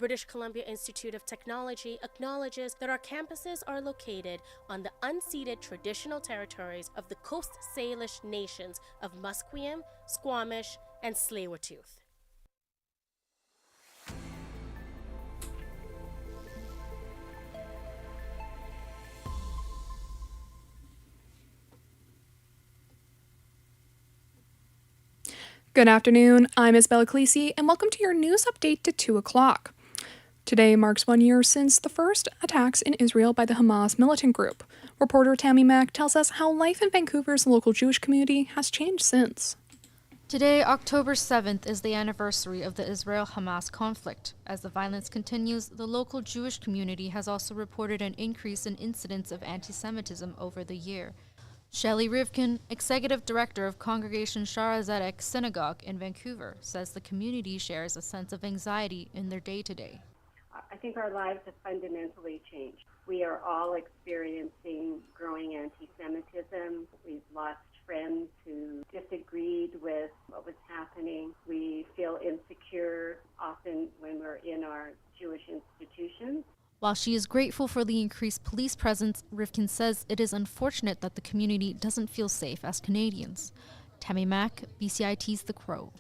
British Columbia Institute of Technology acknowledges that our campuses are located on the unceded traditional territories of the Coast Salish nations of Musqueam, Squamish, and Tsleil-Waututh. Good afternoon, I'm Isabella Calisi, and welcome to your news update to 2 o'clock. Today marks 1 year since the first attacks in Israel by the Hamas militant group. Reporter Tammy Mack tells us how life in Vancouver's local Jewish community has changed since. Today, October 7th, is the anniversary of the Israel-Hamas conflict. As the violence continues, the local Jewish community has also reported an increase in incidents of anti-Semitism over the year. Shelley Rivkin, Executive Director of Congregation Shara Zedek Synagogue in Vancouver, says the community shares a sense of anxiety in their day-to-day. I think our lives have fundamentally changed. We are all experiencing growing anti-Semitism. We've lost friends who disagreed with what was happening. We feel insecure often when we're in our Jewish institutions. While she is grateful for the increased police presence, Rivkin says it is unfortunate that the community doesn't feel safe as Canadians. Tammy Mack, BCIT's The Crow.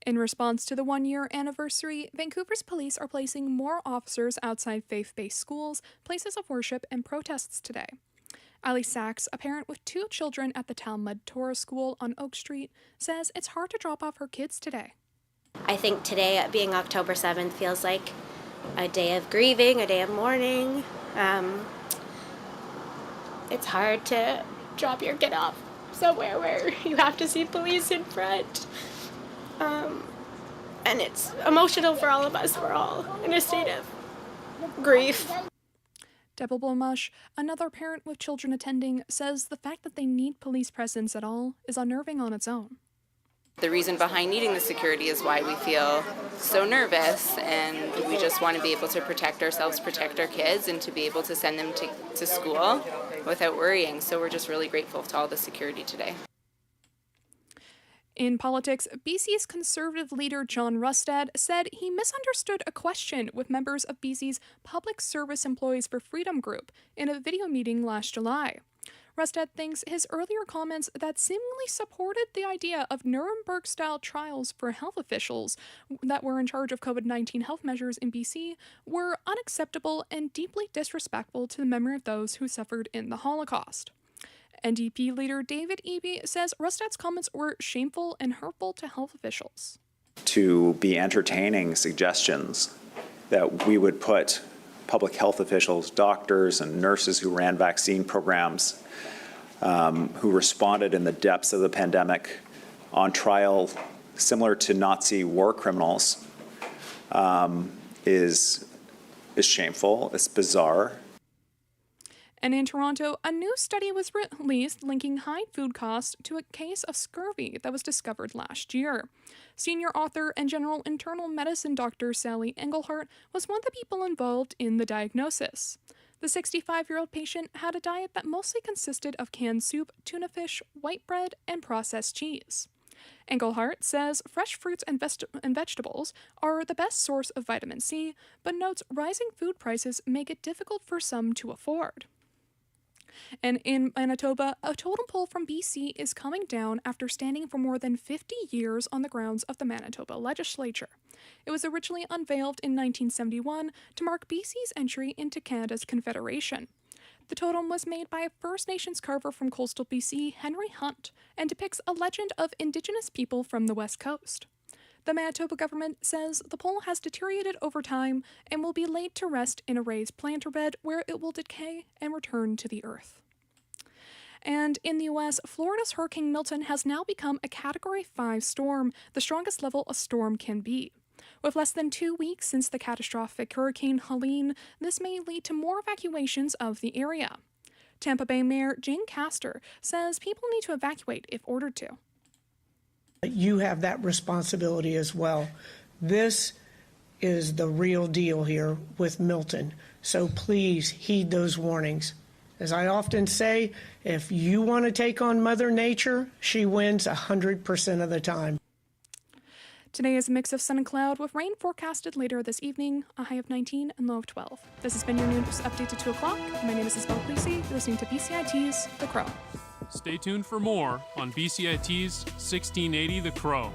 In response to the 1 year anniversary, Vancouver's police are placing more officers outside faith-based schools, places of worship, and protests today. Ali Sachs, a parent with 2 children at the Talmud Torah School on Oak Street, says it's hard to drop off her kids today. I think today, being October 7th, feels like a day of grieving, a day of mourning. It's hard to drop your kid off somewhere where you have to see police in front. And it's emotional for all of us. We're all in a state of grief. Deborah Blomush, another parent with children attending, says the fact that they need police presence at all is unnerving on its own. The reason behind needing the security is why we feel so nervous, and we just want to be able to protect ourselves, protect our kids, and to be able to send them to school without worrying. So we're just really grateful to all the security today. In politics, BC's Conservative leader John Rustad said he misunderstood a question with members of BC's Public Service Employees for Freedom group in a video meeting last July. Rustad thinks his earlier comments that seemingly supported the idea of Nuremberg-style trials for health officials that were in charge of COVID-19 health measures in BC were unacceptable and deeply disrespectful to the memory of those who suffered in the Holocaust. NDP leader David Eby says Rustad's comments were shameful and hurtful to health officials. To be entertaining suggestions that we would put public health officials, doctors and nurses who ran vaccine programs, who responded in the depths of the pandemic on trial similar to Nazi war criminals, is shameful, it's bizarre. And in Toronto, a new study was released linking high food costs to a case of scurvy that was discovered last year. Senior author and general internal medicine doctor Sally Engelhardt was one of the people involved in the diagnosis. The 65-year-old patient had a diet that mostly consisted of canned soup, tuna fish, white bread, and processed cheese. Engelhardt says fresh fruits and vegetables are the best source of vitamin C, but notes rising food prices make it difficult for some to afford. And in Manitoba, a totem pole from BC is coming down after standing for more than 50 years on the grounds of the Manitoba legislature. It was originally unveiled in 1971 to mark BC's entry into Canada's Confederation. The totem was made by a First Nations carver from coastal BC, Henry Hunt, and depicts a legend of Indigenous people from the West Coast. The Manitoba government says the pole has deteriorated over time and will be laid to rest in a raised planter bed where it will decay and return to the earth. And in the U.S., Florida's Hurricane Milton has now become a Category 5 storm, the strongest level a storm can be. With less than 2 weeks since the catastrophic Hurricane Helene, this may lead to more evacuations of the area. Tampa Bay Mayor Jane Castor says people need to evacuate if ordered to. You have that responsibility as well. This is the real deal here with Milton. So please heed those warnings. As I often say, if you want to take on Mother Nature, she wins 100% of the time. Today is a mix of sun and cloud with rain forecasted later this evening, a high of 19 and low of 12. This has been your news update to 2 o'clock. My name is Isabel Cleese. You're listening to BCIT's The Crow. Stay tuned for more on BCIT's 1680 The Crow.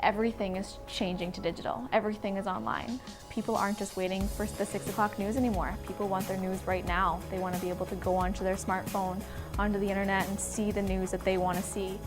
Everything is changing to digital. Everything is online. People aren't just waiting for the 6 o'clock news anymore. People want their news right now. They want to be able to go onto their smartphone, onto the internet, and see the news that they want to see.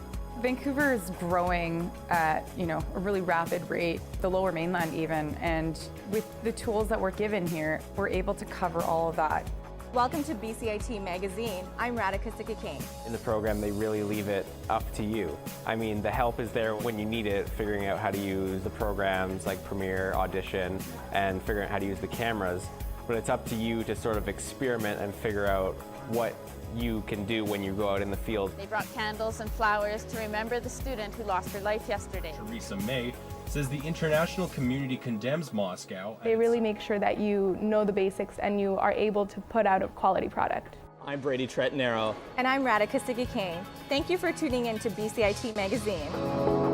Vancouver is growing at, a really rapid rate, the Lower Mainland even, and with the tools that we're given here, we're able to cover all of that. Welcome to BCIT Magazine. I'm Radhika Sikki-King. In the program, they really leave it up to you. I mean, the help is there when you need it, figuring out how to use the programs like Premiere, Audition, and figuring out how to use the cameras. But it's up to you to sort of experiment and figure out what you can do when you go out in the field. They brought candles and flowers to remember the student who lost her life yesterday. Theresa May says the international community condemns Moscow. They really make sure that you know the basics and you are able to put out a quality product. I'm Brady Tretnero. And I'm Radhika Sikki-King. Thank you for tuning in to BCIT Magazine.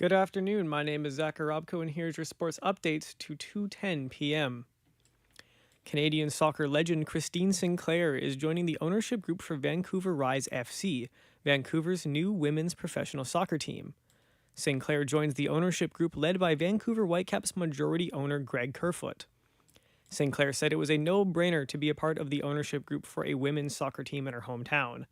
Good afternoon. My name is Zach Arabko, and here's your sports updates to 2:10 p.m. Canadian soccer legend Christine Sinclair is joining the ownership group for Vancouver Rise FC, Vancouver's new women's professional soccer team. Sinclair joins the ownership group led by Vancouver Whitecaps majority owner Greg Kerfoot. Sinclair said it was a no-brainer to be a part of the ownership group for a women's soccer team in her hometown.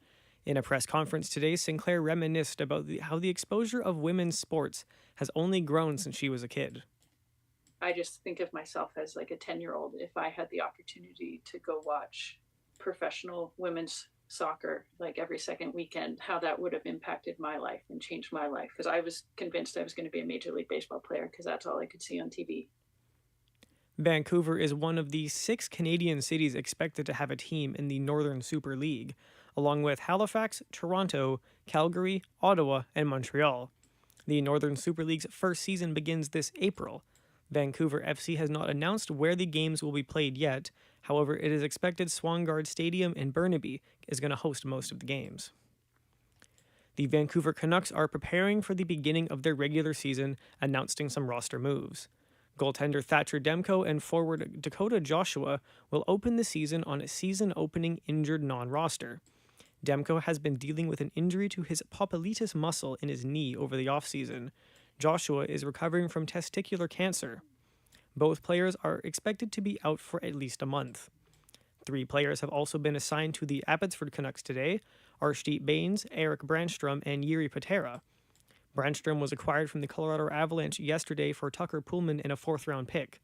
In a press conference today, Sinclair reminisced about how the exposure of women's sports has only grown since she was a kid. I just think of myself as like a 10-year-old. If I had the opportunity to go watch professional women's soccer like every second weekend, how that would have impacted my life and changed my life. Because I was convinced I was going to be a Major League Baseball player because that's all I could see on TV. Vancouver is one of the 6 Canadian cities expected to have a team in the Northern Super League, along with Halifax, Toronto, Calgary, Ottawa, and Montreal. The Northern Super League's first season begins this April. Vancouver FC has not announced where the games will be played yet. However, it is expected Swangard Stadium in Burnaby is going to host most of the games. The Vancouver Canucks are preparing for the beginning of their regular season, announcing some roster moves. Goaltender Thatcher Demko and forward Dakota Joshua will open the season on a season-opening injured non-roster. Demko has been dealing with an injury to his popliteus muscle in his knee over the offseason. Joshua is recovering from testicular cancer. Both players are expected to be out for at least a month. 3 players have also been assigned to the Abbotsford Canucks today: Arshdeep Bains, Eric Brandstrom, and Jiri Patera. Brandstrom was acquired from the Colorado Avalanche yesterday for Tucker Pullman and a 4th-round pick.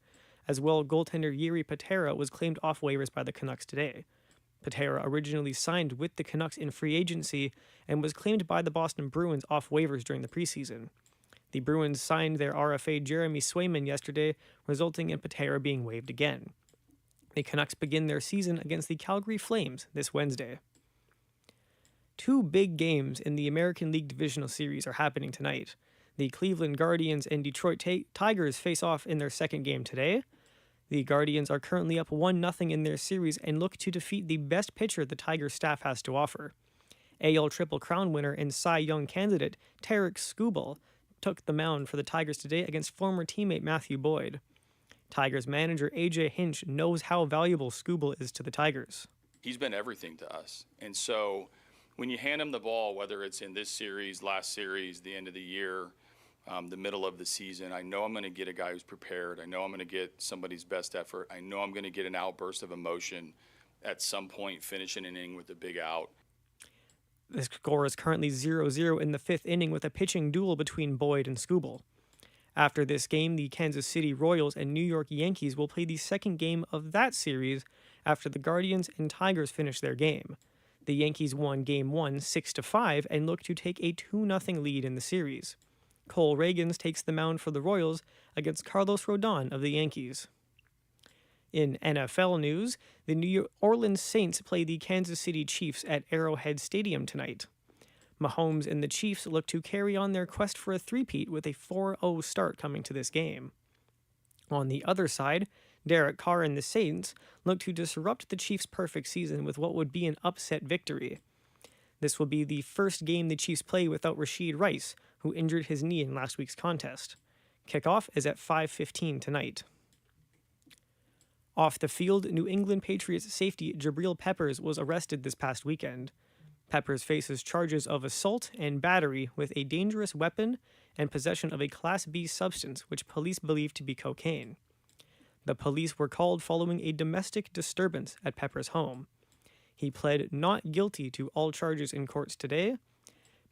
As well, goaltender Jiri Patera was claimed off waivers by the Canucks today. Patera originally signed with the Canucks in free agency and was claimed by the Boston Bruins off waivers during the preseason. The Bruins signed their RFA Jeremy Swayman yesterday, resulting in Patera being waived again. The Canucks begin their season against the Calgary Flames this Wednesday. 2 big games in the American League Divisional Series are happening tonight. The Cleveland Guardians and Detroit Tigers face off in their second game today. The Guardians are currently up 1-0 in their series and look to defeat the best pitcher the Tigers staff has to offer. AL Triple Crown winner and Cy Young candidate Tarek Skubal took the mound for the Tigers today against former teammate Matthew Boyd. Tigers manager AJ Hinch knows how valuable Skubal is to the Tigers. He's been everything to us. And so when you hand him the ball, whether it's in this series, last series, the end of the year, the middle of the season, I know I'm going to get a guy who's prepared. I know I'm going to get somebody's best effort. I know I'm going to get an outburst of emotion at some point, finish an inning with a big out. The score is currently 0-0 in the 5th inning with a pitching duel between Boyd and Skubal. After this game, the Kansas City Royals and New York Yankees will play the second game of that series after the Guardians and Tigers finish their game. The Yankees won Game 1 6-5 and look to take a 2-0 lead in the series. Cole Reagans takes the mound for the Royals against Carlos Rodon of the Yankees. In NFL news, the New Orleans Saints play the Kansas City Chiefs at Arrowhead Stadium tonight. Mahomes and the Chiefs look to carry on their quest for a three-peat with a 4-0 start coming to this game. On the other side, Derek Carr and the Saints look to disrupt the Chiefs' perfect season with what would be an upset victory. This will be the first game the Chiefs play without Rashid Rice, who injured his knee in last week's contest. Kickoff is at 5:15 tonight. Off the field, New England Patriots safety Jabril Peppers was arrested this past weekend. Peppers faces charges of assault and battery with a dangerous weapon and possession of a Class B substance, which police believe to be cocaine. The police were called following a domestic disturbance at Peppers' home. He pled not guilty to all charges in courts today.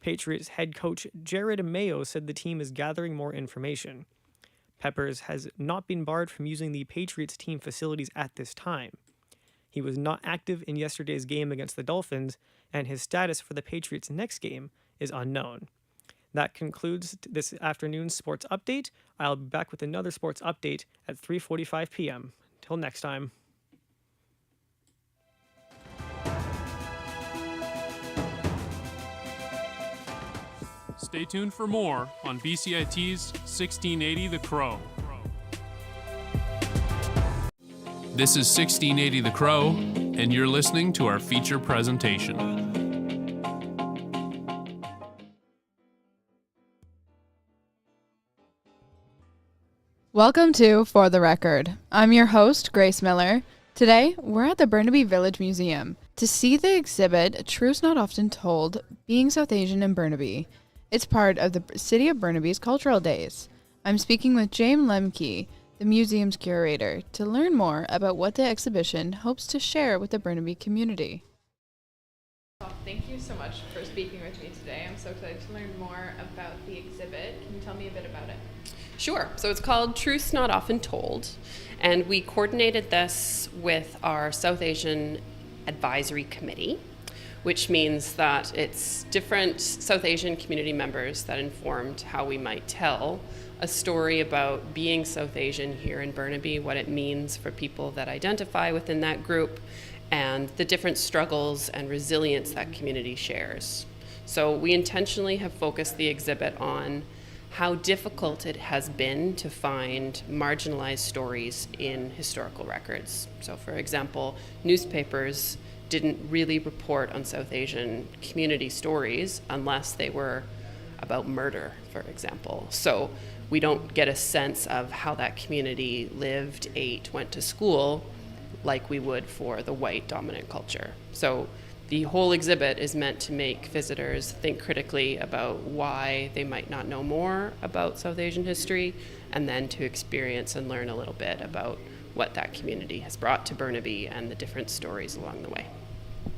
Patriots head coach Jared Mayo said the team is gathering more information. Peppers has not been barred from using the Patriots team facilities at this time. He was not active in yesterday's game against the Dolphins, and his status for the Patriots' next game is unknown. That concludes this afternoon's sports update. I'll be back with another sports update at 3:45 p.m. Till next time. Stay tuned for more on BCIT's 1680 The Crow. This is 1680 The Crow, and you're listening to our feature presentation. Welcome to For the Record. I'm your host, Grace Miller. Today, we're at the Burnaby Village Museum to see the exhibit, Truths Not Often Told, Being South Asian in Burnaby. It's part of the City of Burnaby's Cultural Days. I'm speaking with James Lemke, the museum's curator, to learn more about what the exhibition hopes to share with the Burnaby community. Thank you so much for speaking with me today. I'm so excited to learn more about the exhibit. Can you tell me a bit about it? Sure. So it's called Truths Not Often Told, and we coordinated this with our South Asian Advisory Committee, which means that it's different South Asian community members that informed how we might tell a story about being South Asian here in Burnaby, what it means for people that identify within that group, and the different struggles and resilience that community shares. So we intentionally have focused the exhibit on how difficult it has been to find marginalized stories in historical records. So for example, newspapers didn't really report on South Asian community stories unless they were about murder, for example. So we don't get a sense of how that community lived, ate, went to school like we would for the white dominant culture. So the whole exhibit is meant to make visitors think critically about why they might not know more about South Asian history, and then to experience and learn a little bit about what that community has brought to Burnaby and the different stories along the way.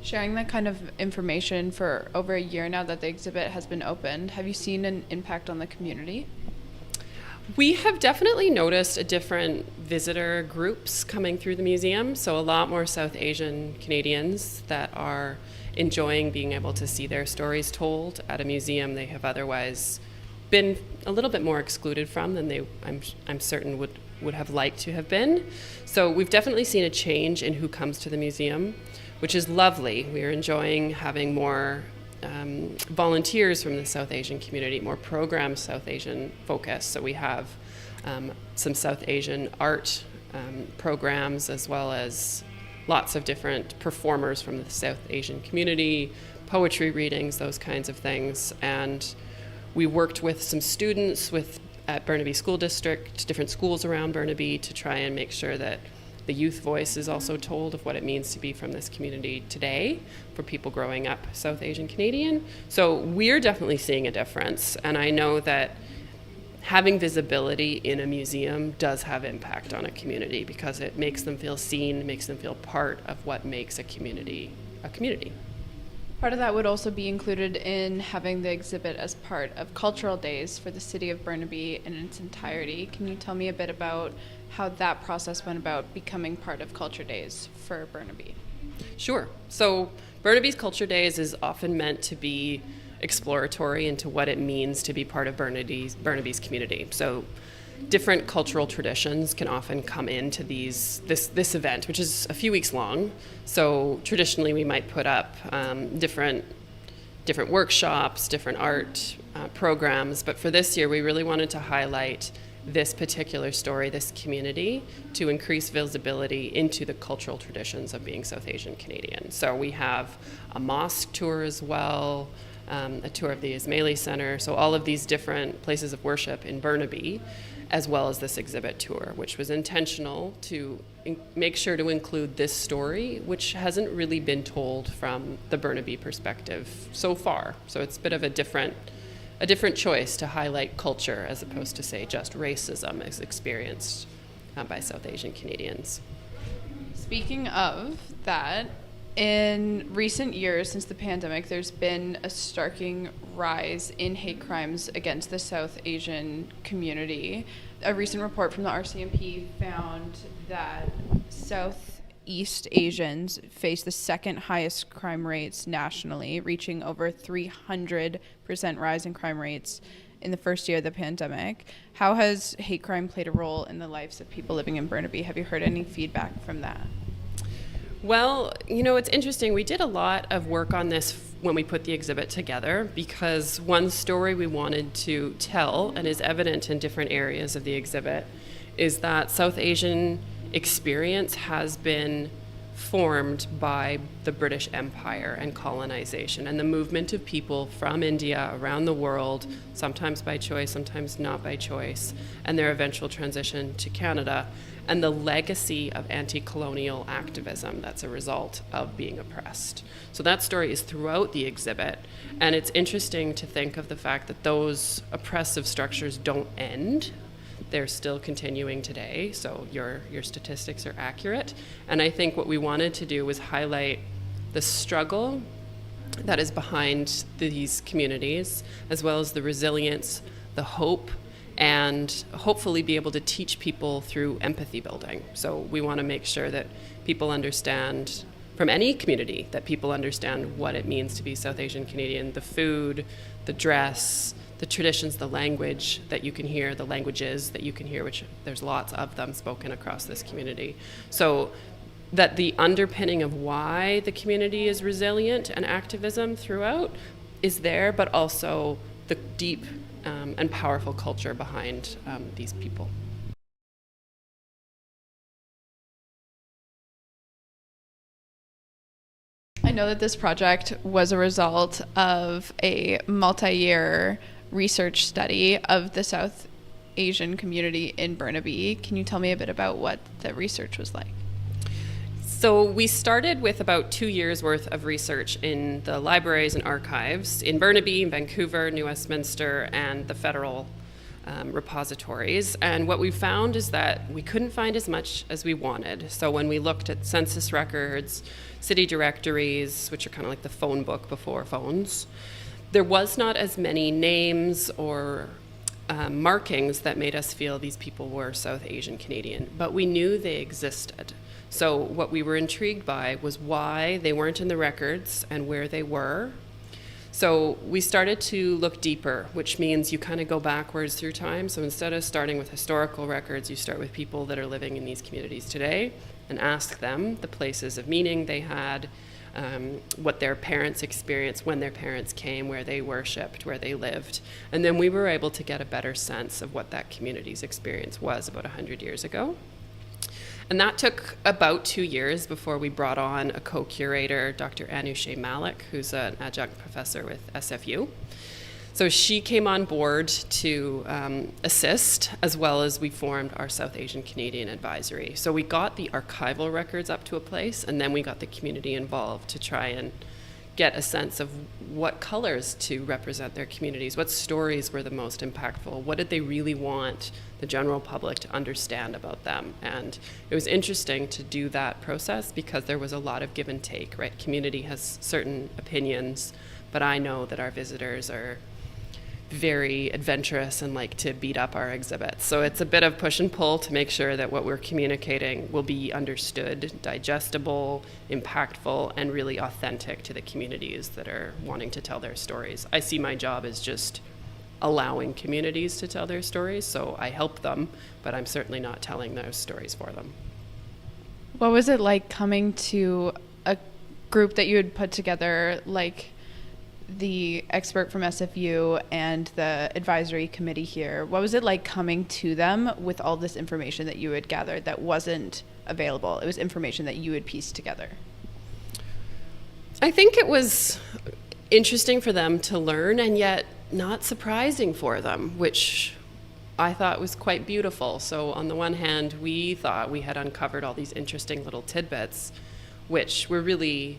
Sharing that kind of information for over a year now that the exhibit has been opened, have you seen an impact on the community? We have definitely noticed a different visitor groups coming through the museum, so a lot more South Asian Canadians that are enjoying being able to see their stories told at a museum they have otherwise been a little bit more excluded from than they, I'm certain, would have liked to have been. So we've definitely seen a change in who comes to the museum, which is lovely. We are enjoying having more volunteers from the South Asian community, more programs South Asian focus. So we have some South Asian art programs, as well as lots of different performers from the South Asian community, poetry readings, those kinds of things. And we worked with some students at Burnaby School District, different schools around Burnaby, to try and make sure that the youth voice is also told of what it means to be from this community today for people growing up South Asian Canadian. So we're definitely seeing a difference, and I know that having visibility in a museum does have impact on a community because it makes them feel seen, makes them feel part of what makes a community a community. Part of that would also be included in having the exhibit as part of Cultural Days for the City of Burnaby in its entirety. Can you tell me a bit about how that process went about becoming part of Culture Days for Burnaby? Sure. So Burnaby's Culture Days is often meant to be exploratory into what it means to be part of Burnaby's community. So different cultural traditions can often come into this event, which is a few weeks long. So traditionally we might put up different workshops, different art programs, but for this year we really wanted to highlight this particular story, this community, to increase visibility into the cultural traditions of being South Asian Canadian. So we have a mosque tour as well, a tour of the Ismaili Center, so all of these different places of worship in Burnaby, as well as this exhibit tour, which was intentional to make sure to include this story, which hasn't really been told from the Burnaby perspective so far. So it's a bit of a different choice to highlight culture as opposed to, say, just racism as experienced by South Asian Canadians. Speaking of that, in recent years since the pandemic, there's been a starking rise in hate crimes against the South Asian community. A recent report from the RCMP found that Southeast Asians face the second highest crime rates nationally, reaching over 300% rise in crime rates in the first year of the pandemic. How has hate crime played a role in the lives of people living in Burnaby? Have you heard any feedback from that? Well, it's interesting. We did a lot of work on this when we put the exhibit together, because one story we wanted to tell, and is evident in different areas of the exhibit, is that South Asian experience has been formed by the British Empire and colonization and the movement of people from India around the world, sometimes by choice, sometimes not by choice, and their eventual transition to Canada, and the legacy of anti-colonial activism that's a result of being oppressed. So that story is throughout the exhibit, and it's interesting to think of the fact that those oppressive structures don't end. They're still continuing today, so your statistics are accurate. And I think what we wanted to do was highlight the struggle that is behind these communities, as well as the resilience, the hope, and hopefully be able to teach people through empathy building. So we want to make sure that people understand, from any community, that people understand what it means to be South Asian Canadian, the food, the dress, the traditions, the language that you can hear, the languages that you can hear, which there's lots of them spoken across this community. So that the underpinning of why the community is resilient and activism throughout is there, but also the deep and powerful culture behind these people. I know that this project was a result of a multi-year research study of the South Asian community in Burnaby. Can you tell me a bit about what the research was like? So we started with about 2 years worth of research in the libraries and archives in Burnaby, Vancouver, New Westminster, and the federal repositories. And what we found is that we couldn't find as much as we wanted. So when we looked at census records, city directories, which are kind of like the phone book before phones, there was not as many names or markings that made us feel these people were South Asian Canadian, but we knew they existed. So what we were intrigued by was why they weren't in the records and where they were. So we started to look deeper, which means you kind of go backwards through time. So instead of starting with historical records, you start with people that are living in these communities today and ask them the places of meaning they had, what their parents experienced when their parents came, where they worshipped, where they lived. And then we were able to get a better sense of what that community's experience was about 100 years ago. And that took about 2 years before we brought on a co-curator, Dr. Anushay Malik, who's an adjunct professor with SFU. So she came on board to assist, as well as we formed our South Asian Canadian Advisory. So we got the archival records up to a place, and then we got the community involved to try and get a sense of what colors to represent their communities, what stories were the most impactful, what did they really want the general public to understand about them. And it was interesting to do that process because there was a lot of give and take, right? Community has certain opinions, but I know that our visitors are very adventurous and like to beat up our exhibits. So it's a bit of push and pull to make sure that what we're communicating will be understood, digestible, impactful, and really authentic to the communities that are wanting to tell their stories. I see my job as just allowing communities to tell their stories, so I help them, but I'm certainly not telling those stories for them. What was it like coming to a group that you had put together, like the expert from SFU and the advisory committee here? What was it like coming to them with all this information that you had gathered that wasn't available? It was information that you had pieced together. I think it was interesting for them to learn and yet not surprising for them, which I thought was quite beautiful. So on the one hand, we thought we had uncovered all these interesting little tidbits, which were really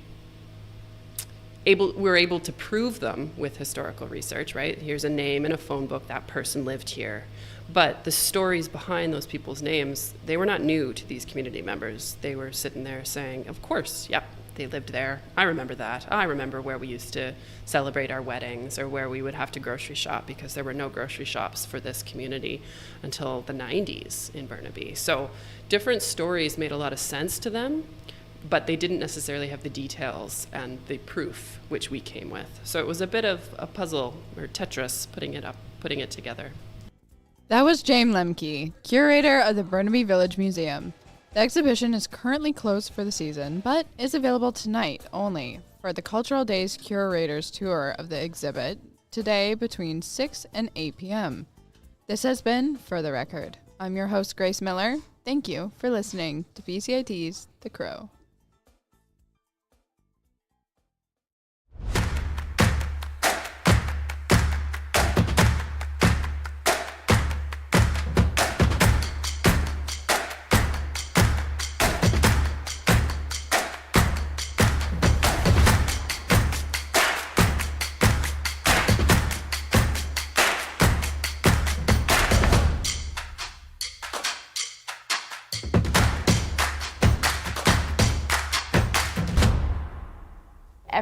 we're able to prove them with historical research, right? Here's a name in a phone book, that person lived here. But the stories behind those people's names, they were not new to these community members. They were sitting there saying, of course, yep, they lived there. I remember that. I remember where we used to celebrate our weddings or where we would have to grocery shop because there were no grocery shops for this community until the 90s in Burnaby. So different stories made a lot of sense to them, but they didn't necessarily have the details and the proof which we came with. So it was a bit of a puzzle or Tetris putting it together. That was Jane Lemke, curator of the Burnaby Village Museum. The exhibition is currently closed for the season, but is available tonight only for the Cultural Days Curators Tour of the exhibit today between 6 and 8 p.m. This has been For the Record. I'm your host, Grace Miller. Thank you for listening to BCIT's The Crow.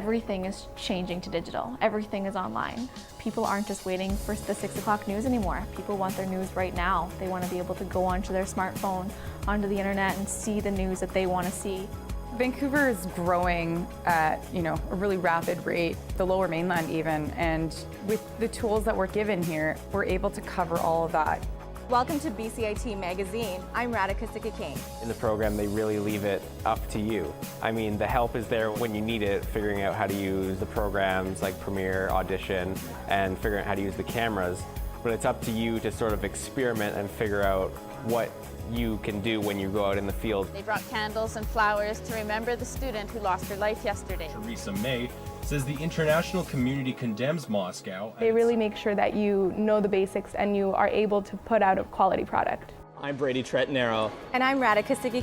everything is changing to digital. Everything is online. People aren't just waiting for the 6 o'clock news anymore. People want their news right now. They want to be able to go onto their smartphone, onto the internet, and see the news that they want to see. Vancouver is growing at, a really rapid rate, the Lower Mainland even, and with the tools that we're given here, we're able to cover all of that. Welcome to BCIT Magazine. I'm Radhika Sikka-King. In the program, they really leave it up to you. I mean, the help is there when you need it, figuring out how to use the programs like Premiere, Audition, and figuring out how to use the cameras. But it's up to you to sort of experiment and figure out what you can do when you go out in the field. They brought candles and flowers to remember the student who lost her life yesterday. Theresa May says the international community condemns Moscow. They really make sure that you know the basics and you are able to put out a quality product. I'm Brady Tretanero. And I'm Radhika Sikka-King.